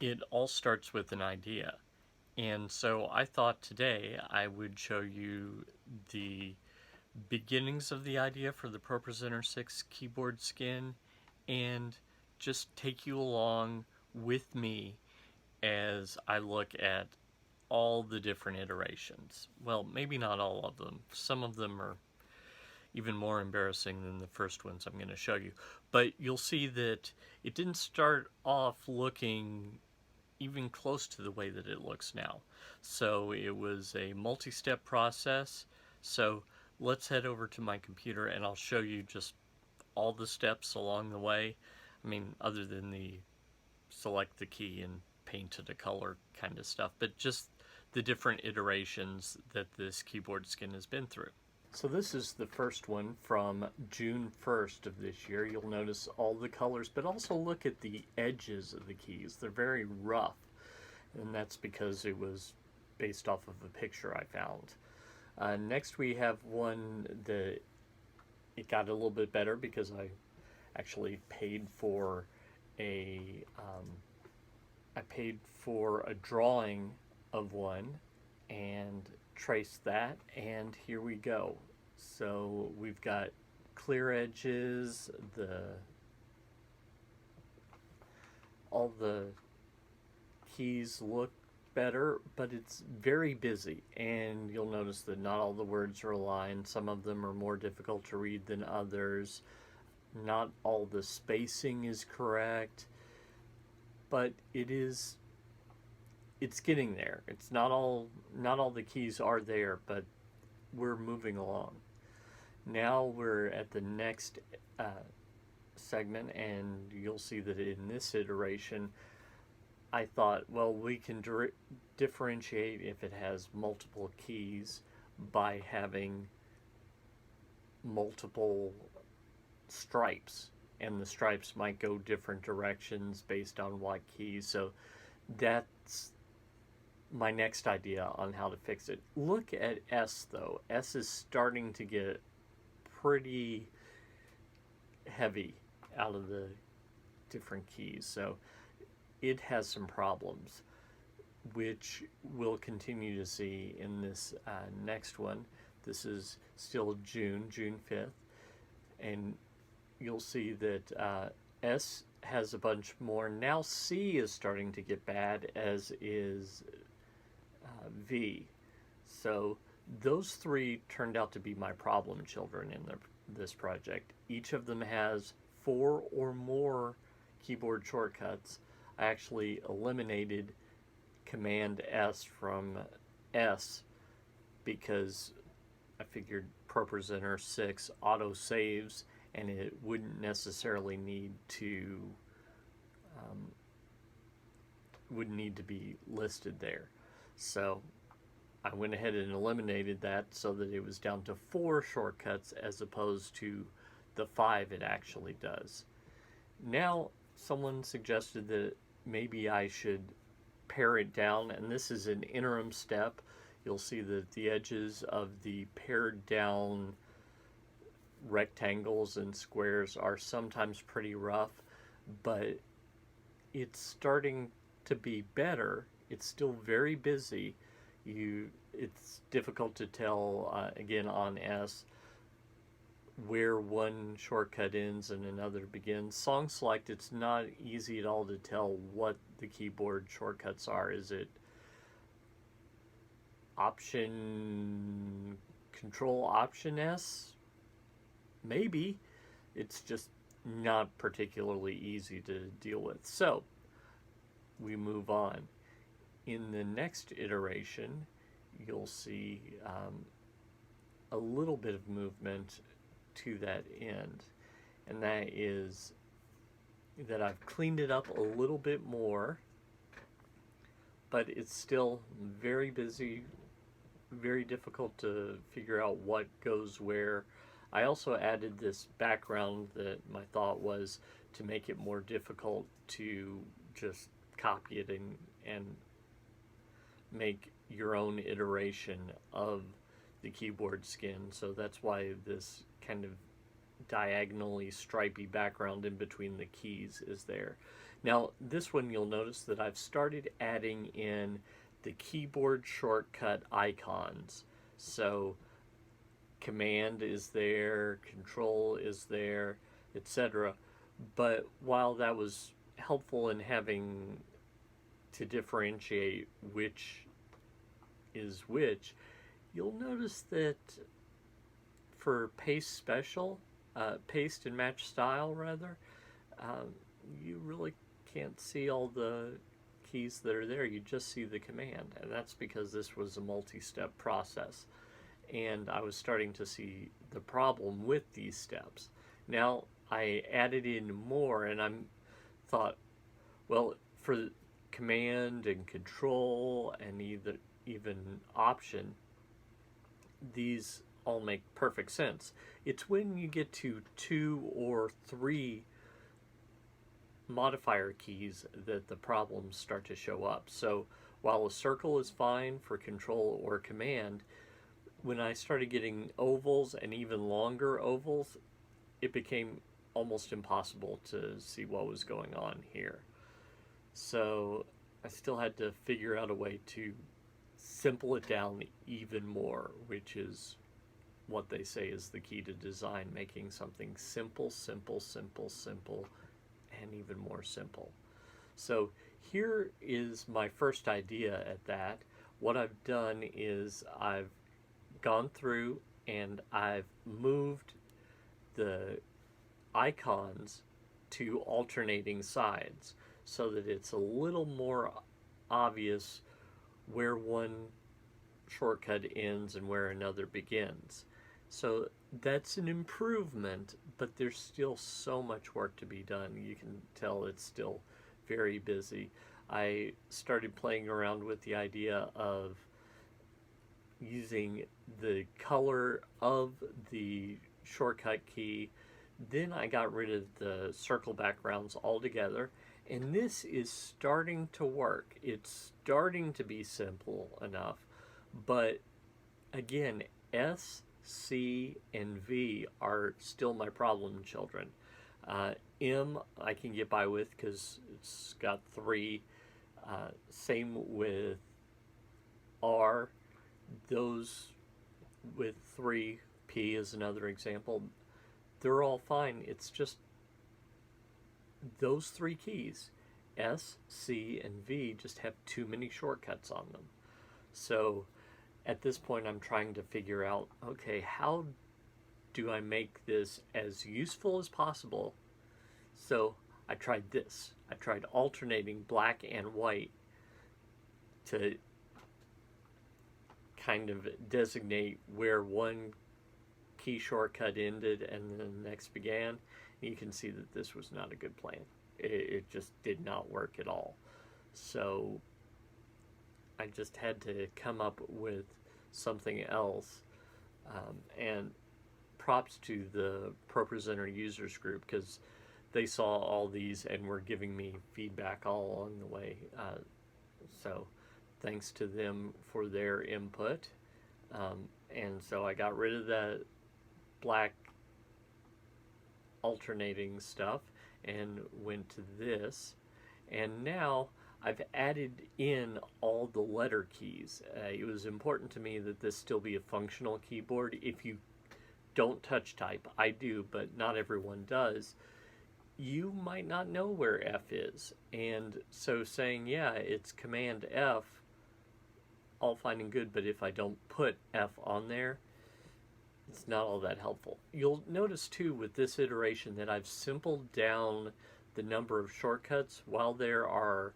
It all starts with an idea. And so I thought today I would show you the beginnings of the idea for the Pro6 Keyboard Skin and just take you along with me as I look at all the different iterations. Well, maybe not all of them. Some of them are even more embarrassing than the first ones I'm going to show you. But you'll see that it didn't start off looking even close to the way that it looks now. So it was a multi-step process. So let's head over to my computer and I'll show you just all the steps along the way. I mean, other than the select the key and paint it a color kind of stuff, but just the different iterations that this keyboard skin has been through. So this is the first one from June 1st of this year. You'll notice all the colors, but also look at the edges of the keys. They're very rough, and that's because it was based off of a picture I found. Next we have one that it got a little bit better because I actually paid for a drawing of one and traced that, and here we go. So we've got clear edges, all the keys look better, but it's very busy, and you'll notice that not all the words are aligned. Some of them are more difficult to read than others. Not all the spacing is correct, but it's getting there. It's not all the keys are there, but we're moving along. Now we're at the next segment, and you'll see that in this iteration I thought, well, we can differentiate if it has multiple keys by having multiple stripes, and the stripes might go different directions based on what keys. So that's my next idea on how to fix it. Look at S though. S is starting to get pretty heavy out of the different keys, so it has some problems, which we'll continue to see in this next one. This is still June 5th, and you'll see that S has a bunch more. Now C is starting to get bad, as is V. So those three turned out to be my problem children in this project. Each of them has 4 or more keyboard shortcuts. I actually eliminated Command S from S because I figured ProPresenter 6 auto saves and it wouldn't necessarily need to be listed there. So I went ahead and eliminated that so that it was down to 4 shortcuts as opposed to the 5 it actually does. Now someone suggested that maybe I should pare it down, and this is an interim step. You'll see that the edges of the pared down rectangles and squares are sometimes pretty rough, but it's starting to be better. It's still very busy. It's difficult to tell, again on S, where one shortcut ends and another begins. Song select, it's not easy at all to tell what the keyboard shortcuts are. Is it Option Control Option S? Maybe. It's just not particularly easy to deal with. So we move on. In the next iteration, you'll see a little bit of movement to that end, and that is that I've cleaned it up a little bit more, but it's still very busy, very difficult to figure out what goes where. I also added this background that my thought was to make it more difficult to just copy it and make your own iteration of the keyboard skin. So that's why this kind of diagonally stripy background in between the keys is there. Now, this one you'll notice that I've started adding in the keyboard shortcut icons. So Command is there, Control is there, etc. But while that was helpful in having to differentiate which is which, you'll notice that for paste and match style rather, um, you really can't see all the keys that are there. You just see the command, and that's because this was a multi-step process. And I was starting to see the problem with these steps. Now I added in more, and I thought, well, for command and control and even option, these all make perfect sense. It's when you get to 2 or 3 modifier keys that the problems start to show up. So while a circle is fine for control or command, when I started getting ovals and even longer ovals, it became almost impossible to see what was going on here. So I still had to figure out a way to simple it down even more, which is what they say is the key to design, making something simple, simple, simple, simple, and even more simple. So here is my first idea at that. What I've done is I've gone through and I've moved the icons to alternating sides so that it's a little more obvious where one shortcut ends and where another begins. So that's an improvement, but there's still so much work to be done. You can tell it's still very busy. I started playing around with the idea of using the color of the shortcut key. Then I got rid of the circle backgrounds altogether, and this is starting to work. It's starting to be simple enough, but again, S, C, and V are still my problem children. M I can get by with because it's got 3. Same with R. Those with 3, P is another example. They're all fine. It's just those 3 keys, S, C, and V, just have too many shortcuts on them. So at this point I'm trying to figure out, okay, how do I make this as useful as possible? So I tried this. I tried alternating black and white to kind of designate where one key shortcut ended and then the next began. You can see that this was not a good plan. It just did not work at all. So I just had to come up with something else. And props to the ProPresenter users group, because they saw all these and were giving me feedback all along the way. So thanks to them for their input. And so I got rid of that black alternating stuff and went to this. And now I've added in all the letter keys. It was important to me that this still be a functional keyboard. If you don't touch type, I do, but not everyone does, you might not know where F is. And so saying, yeah, it's Command F, all fine and good, but if I don't put F on there, it's not all that helpful. You'll notice too with this iteration that I've simpled down the number of shortcuts. While there are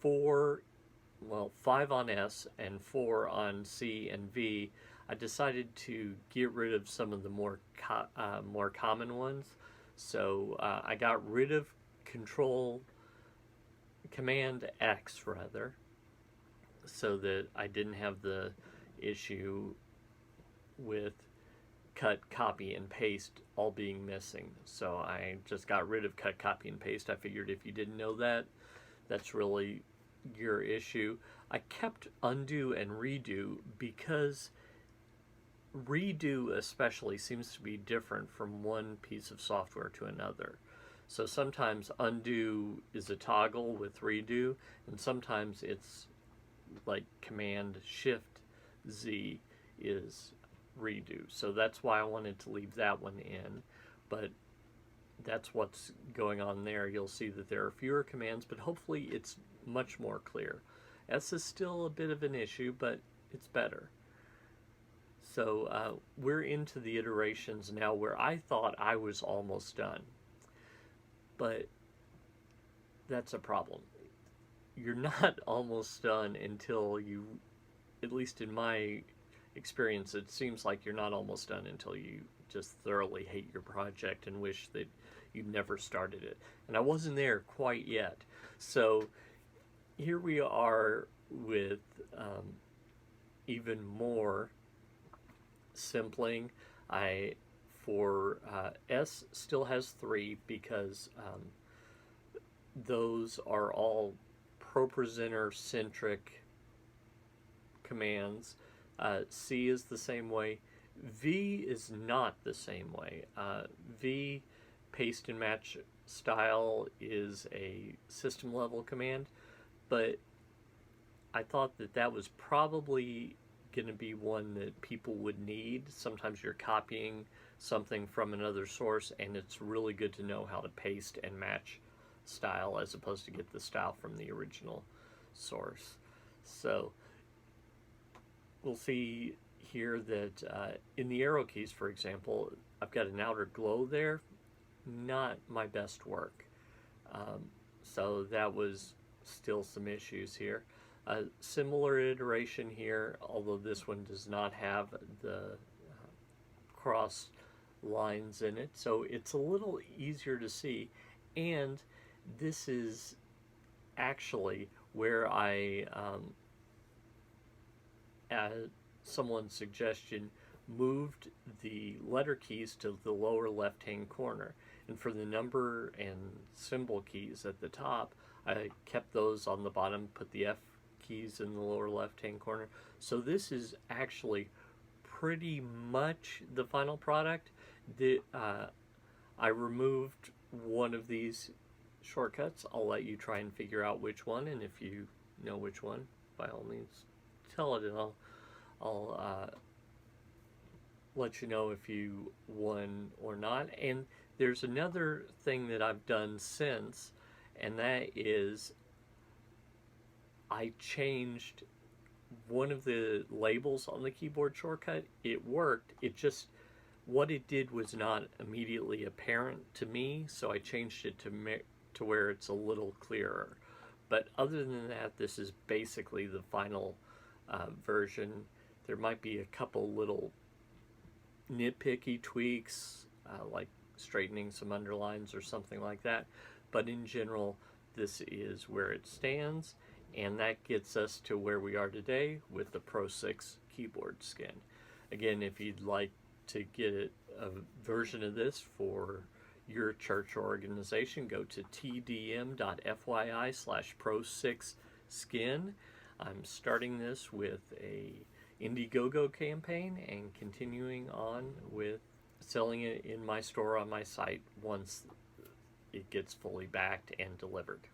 5 on S and 4 on C and V, I decided to get rid of some of the more common ones. So I got rid of Command X rather, so that I didn't have the issue with cut, copy, and paste all being missing. So I just got rid of cut, copy, and paste. I figured if you didn't know that, that's really your issue. I kept undo and redo because redo especially seems to be different from one piece of software to another. So sometimes undo is a toggle with redo, and sometimes it's like Command Shift Z is redo. So that's why I wanted to leave that one in, but that's what's going on there. You'll see that there are fewer commands, but hopefully it's much more clear. S is still a bit of an issue, but it's better. So we're into the iterations now where I thought I was almost done, but that's a problem. You're not almost done until you, at least in my experience, it seems like you're not almost done until you just thoroughly hate your project and wish that you'd never started it. And I wasn't there quite yet. So here we are with even more simpling. For S still has 3 because those are all ProPresenter centric commands. C is the same way. V is not the same way. V, paste and match style, is a system level command, but I thought that that was probably going to be one that people would need. Sometimes you're copying something from another source, and it's really good to know how to paste and match style as opposed to get the style from the original source. So we'll see here that in the arrow keys, for example, I've got an outer glow there. Not my best work. So that was still some issues here. A similar iteration here, although this one does not have the cross lines in it, so it's a little easier to see. And this is actually where I, at someone's suggestion, moved the letter keys to the lower left-hand corner. And for the number and symbol keys at the top, I kept those on the bottom, put the F keys in the lower left-hand corner. So this is actually pretty much the final product. I removed one of these shortcuts. I'll let you try and figure out which one, and if you know which one, by all means tell it, and I'll let you know if you won or not. And there's another thing that I've done since, and that is I changed one of the labels on the keyboard shortcut. It worked. It just, what it did was not immediately apparent to me, so I changed it to where it's a little clearer. But other than that, this is basically the final version. There might be a couple little nitpicky tweaks, like straightening some underlines or something like that, but in general, this is where it stands, and that gets us to where we are today with the Pro6 Keyboard Skin. Again, if you'd like to get a version of this for your church or organization, go to tdm.fyi/Pro6Skin. I'm starting this with a Indiegogo campaign and continuing on with selling it in my store on my site once it gets fully backed and delivered.